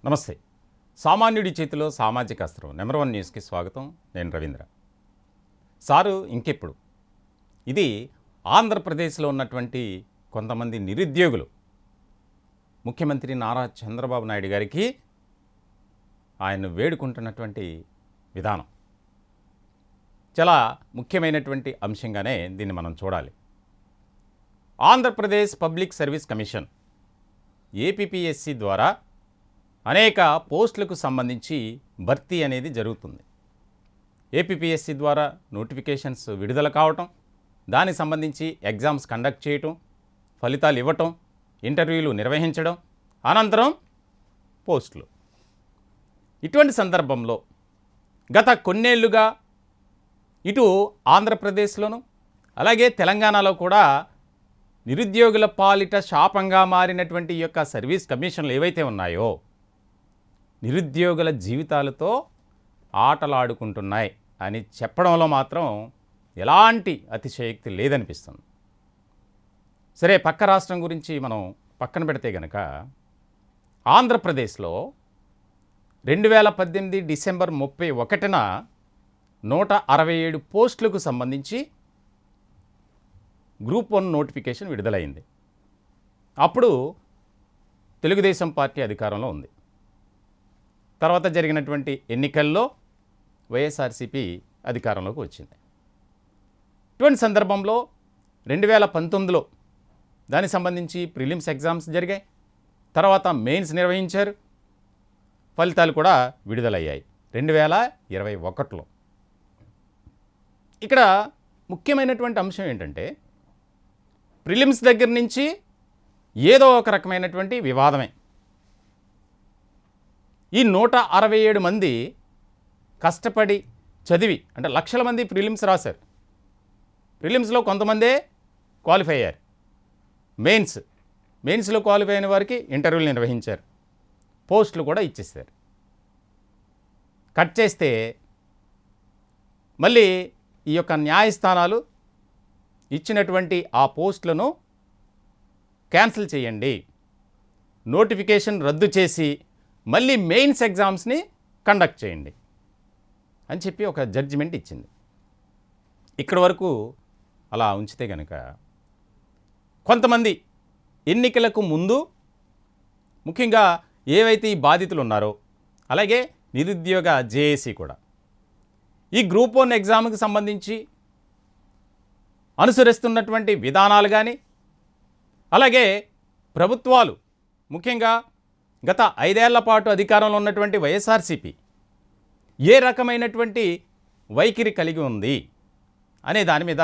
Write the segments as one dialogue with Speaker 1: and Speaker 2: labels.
Speaker 1: నమస్తే. సామాన్యుడి చేతిలో సామాజిక అస్త్రం నెంబర్ 1 న్యూస్కి స్వాగతం. నేను రవీంద్ర. సారు ఇంకెప్పుడు ఇది ఆంధ్రప్రదేశ్లో ఉన్నటువంటి కొంతమంది నిరుద్యోగులు ముఖ్యమంత్రి నారా చంద్రబాబు నాయుడు గారికి ఆయన వేడుకుంటున్నటువంటి విధానం చాలా ముఖ్యమైనటువంటి అంశంగానే దీన్ని మనం చూడాలి. Andhra Pradesh public service commission APPSC ద్వారా అనేక పోస్టులకు సంబంధించి భర్తీ అనేది జరుగుతుంది. ఏపీపీఎస్సి ద్వారా నోటిఫికేషన్స్ విడుదల కావటం, దానికి సంబంధించి ఎగ్జామ్స్ కండక్ట్ చేయటం, ఫలితాలు ఇవ్వటం, ఇంటర్వ్యూలు నిర్వహించడం, అనంతరం పోస్టులు. ఇటువంటి సందర్భంలో గత కొన్నేళ్లుగా ఇటు ఆంధ్రప్రదేశ్లోను అలాగే తెలంగాణలో కూడా నిరుద్యోగుల పాలిట శాపంగా మారినటువంటి ఈ యొక్క సర్వీస్ కమిషన్లు ఏవైతే ఉన్నాయో నిరుద్యోగుల జీవితాలతో ఆటలాడుకుంటున్నాయి అని చెప్పడంలో మాత్రం ఎలాంటి అతిశయోక్తి లేదనిపిస్తుంది. సరే, పక్క రాష్ట్రం గురించి మనం పక్కన పెడితే గనక ఆంధ్రప్రదేశ్లో 2018 డిసెంబర్ 31న 167 పోస్టులకు సంబంధించి గ్రూప్ 1 నోటిఫికేషన్ విడుదలైంది. అప్పుడు తెలుగుదేశం పార్టీ అధికారంలో ఉంది. తర్వాత జరిగినటువంటి ఎన్నికల్లో వైఎస్ఆర్సీపీ అధికారంలోకి వచ్చింది. ఇటువంటి సందర్భంలో 2019లో దానికి సంబంధించి ప్రిలిమ్స్ ఎగ్జామ్స్ జరిగాయి. తర్వాత మెయిన్స్ నిర్వహించారు. ఫలితాలు కూడా విడుదలయ్యాయి 2021లో. ఇక్కడ ముఖ్యమైనటువంటి అంశం ఏంటంటే ప్రిలిమ్స్ దగ్గర నుంచి ఏదో ఒక రకమైనటువంటి వివాదమే. ఈ 167 మంది కష్టపడి చదివి, అంటే లక్షల మంది ప్రిలిమ్స్ రాశారు. ప్రిలిమ్స్లో కొంతమందే క్వాలిఫై అయ్యారు. మెయిన్స్లో క్వాలిఫై అయిన వారికి ఇంటర్వ్యూలు నిర్వహించారు, పోస్టులు కూడా ఇచ్చేసారు. కట్ చేస్తే మళ్ళీ ఈ యొక్క న్యాయస్థానాలు ఇచ్చినటువంటి ఆ పోస్టులను క్యాన్సిల్ చేయండి, నోటిఫికేషన్ రద్దు చేసి మళ్ళీ మెయిన్స్ ఎగ్జామ్స్ని కండక్ట్ చేయండి అని చెప్పి ఒక జడ్జిమెంట్ ఇచ్చింది. ఇక్కడి వరకు అలా ఉంచితే కనుక కొంతమంది ఎన్నికలకు ముందు ముఖ్యంగా ఏవైతే ఈ బాధితులు ఉన్నారో అలాగే నిరుద్యోగ జేఏసీ కూడా ఈ గ్రూప్ 1 ఎగ్జామ్కి సంబంధించి అనుసరిస్తున్నటువంటి విధానాలు కానీ అలాగే ప్రభుత్వాలు ముఖ్యంగా గత 5 ఏళ్ల పాటు అధికారంలో ఉన్నటువంటి వైఎస్ఆర్సీపీ ఏ రకమైనటువంటి వైఖరి కలిగి ఉంది అనే దాని మీద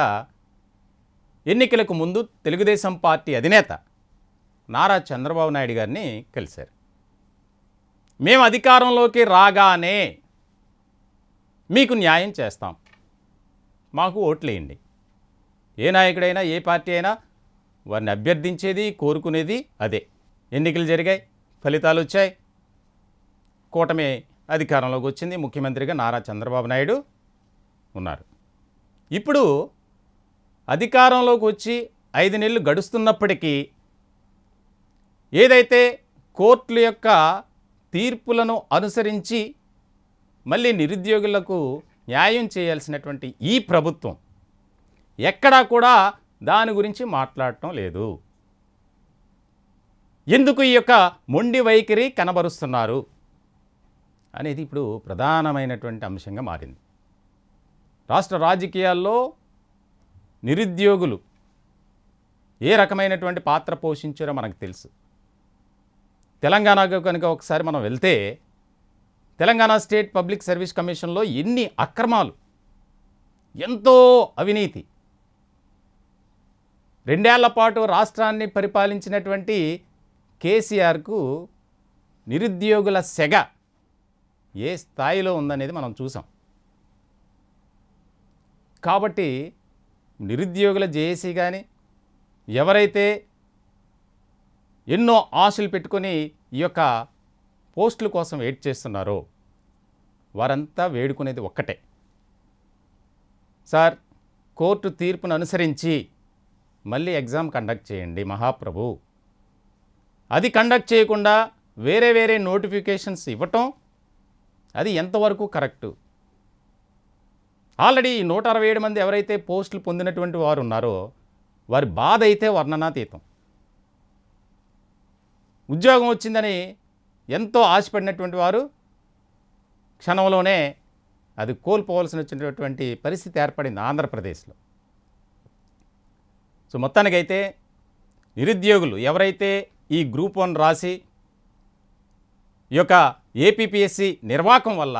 Speaker 1: ఎన్నికలకు ముందు తెలుగుదేశం పార్టీ అధినేత నారా చంద్రబాబు నాయుడు గారిని కలిశారు. మేము అధికారంలోకి రాగానే మీకు న్యాయం చేస్తాం, మాకు ఓట్లేయండి. ఏ నాయకుడైనా ఏ పార్టీ అయినా వారిని అభ్యర్థించేది కోరుకునేది అదే. ఎన్నికలు జరిగాయి, ఫలితాలు వచ్చాయి, కూటమి అధికారంలోకి వచ్చింది, ముఖ్యమంత్రిగా నారా చంద్రబాబు నాయుడు ఉన్నారు. ఇప్పుడు అధికారంలోకి వచ్చి 5 నెలలు గడుస్తున్నప్పటికీ ఏదైతే కోర్టుల యొక్క తీర్పులను అనుసరించి మళ్ళీ నిరుద్యోగులకు న్యాయం చేయాల్సినటువంటి ఈ ప్రభుత్వం ఎక్కడా కూడా దాని గురించి మాట్లాడటం లేదు. ఎందుకు ఈ యొక్క మొండి వైఖరి కనబరుస్తున్నారు అనేది ఇప్పుడు ప్రధానమైనటువంటి అంశంగా మారింది. రాష్ట్ర రాజకీయాల్లో నిరుద్యోగులు ఏ రకమైనటువంటి పాత్ర పోషించారో మనకు తెలుసు. తెలంగాణకు కనుక ఒకసారి మనం వెళ్తే తెలంగాణ స్టేట్ పబ్లిక్ సర్వీస్ కమిషన్లో ఎన్ని అక్రమాలు, ఎంతో అవినీతి. 2 ఏళ్ల పాటు రాష్ట్రాన్ని పరిపాలించినటువంటి కేసీఆర్కు నిరుద్యోగుల సెగ ఏ స్థాయిలో ఉందనేది మనం చూసాం. కాబట్టి నిరుద్యోగుల జేఏసీ కానీ ఎవరైతే ఎన్నో ఆశలు పెట్టుకొని ఈ యొక్క పోస్టుల కోసం వెయిట్ చేస్తున్నారో వారంతా వేడుకునేది ఒక్కటే, సార్ కోర్టు తీర్పును అనుసరించి మళ్ళీ ఎగ్జామ్ కండక్ట్ చేయండి మహాప్రభు. అది కండక్ట్ చేయకుండా వేరే వేరే నోటిఫికేషన్స్ ఇవ్వటం అది ఎంతవరకు కరెక్టు? ఆల్రెడీ 167 మంది ఎవరైతే పోస్టులు పొందినటువంటి వారు ఉన్నారో వారి బాధ అయితే వర్ణనాతీతం. ఉద్యోగం వచ్చిందని ఎంతో ఆశపడినటువంటి వారు క్షణంలోనే అది కోల్పోవలసి వచ్చినటువంటి పరిస్థితి ఏర్పడింది ఆంధ్రప్రదేశ్లో. సో మొత్తానికైతే నిరుద్యోగులు ఎవరైతే ఈ గ్రూప్ 1 రాసి ఈ యొక్క ఏపీపీఎస్సీ నిర్వాకం వల్ల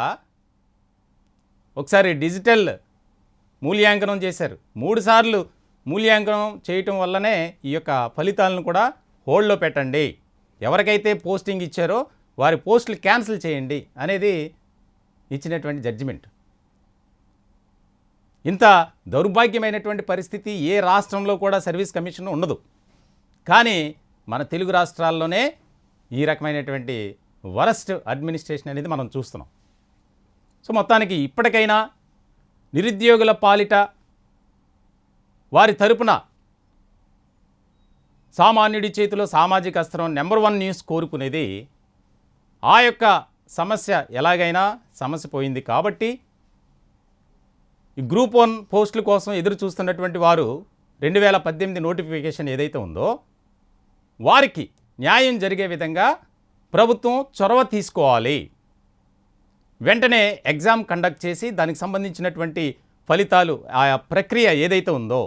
Speaker 1: ఒకసారి డిజిటల్ మూల్యాంకనం చేశారు, 3 సార్లు మూల్యాంకనం చేయటం వల్లనే ఈ యొక్క ఫలితాలను కూడా హోల్డ్లో పెట్టండి, ఎవరికైతే పోస్టింగ్ ఇచ్చారో వారి పోస్టులు క్యాన్సిల్ చేయండి అనేది ఇచ్చినటువంటి జడ్జిమెంట్. ఇంత దౌర్భాగ్యమైనటువంటి పరిస్థితి ఏ రాష్ట్రంలో కూడా సర్వీస్ కమిషన్ ఉండదు. కానీ మన తెలుగు రాష్ట్రాల్లోనే ఈ రకమైనటువంటి వరస్ట్ అడ్మినిస్ట్రేషన్ అనేది మనం చూస్తున్నాం. సో మొత్తానికి ఇప్పటికైనా నిరుద్యోగుల పాలిట వారి తరపున సామాన్యుడి చేతిలో సామాజిక అస్త్రం నెంబర్ 1 న్యూస్ కోరుకునేది ఆ యొక్క సమస్య ఎలాగైనా సమస్య పోయింది కాబట్టి ఈ గ్రూప్ 1 పోస్టుల కోసం ఎదురు చూస్తున్నటువంటి వారు 2018 నోటిఫికేషన్ ఏదైతే ఉందో వారికి న్యాయం జరిగే విధంగా ప్రభుత్వం చొరవ తీసుకోవాలి. వెంటనే ఎగ్జామ్ కండక్ట్ చేసి దానికి సంబంధించినటువంటి ఫలితాలు ఆయా ప్రక్రియ ఏదైతే ఉందో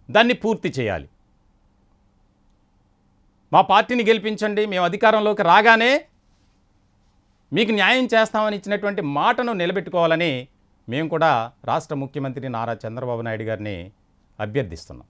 Speaker 1: దాన్ని పూర్తి చేయాలి. మా పార్టీని గెలిపించండి, మేము అధికారంలోకి రాగానే మీకు న్యాయం చేస్తామని ఇచ్చినటువంటి మాటను నిలబెట్టుకోవాలని మేము కూడా రాష్ట్ర ముఖ్యమంత్రి నారా చంద్రబాబు నాయుడు గారిని అభ్యర్థిస్తున్నాం.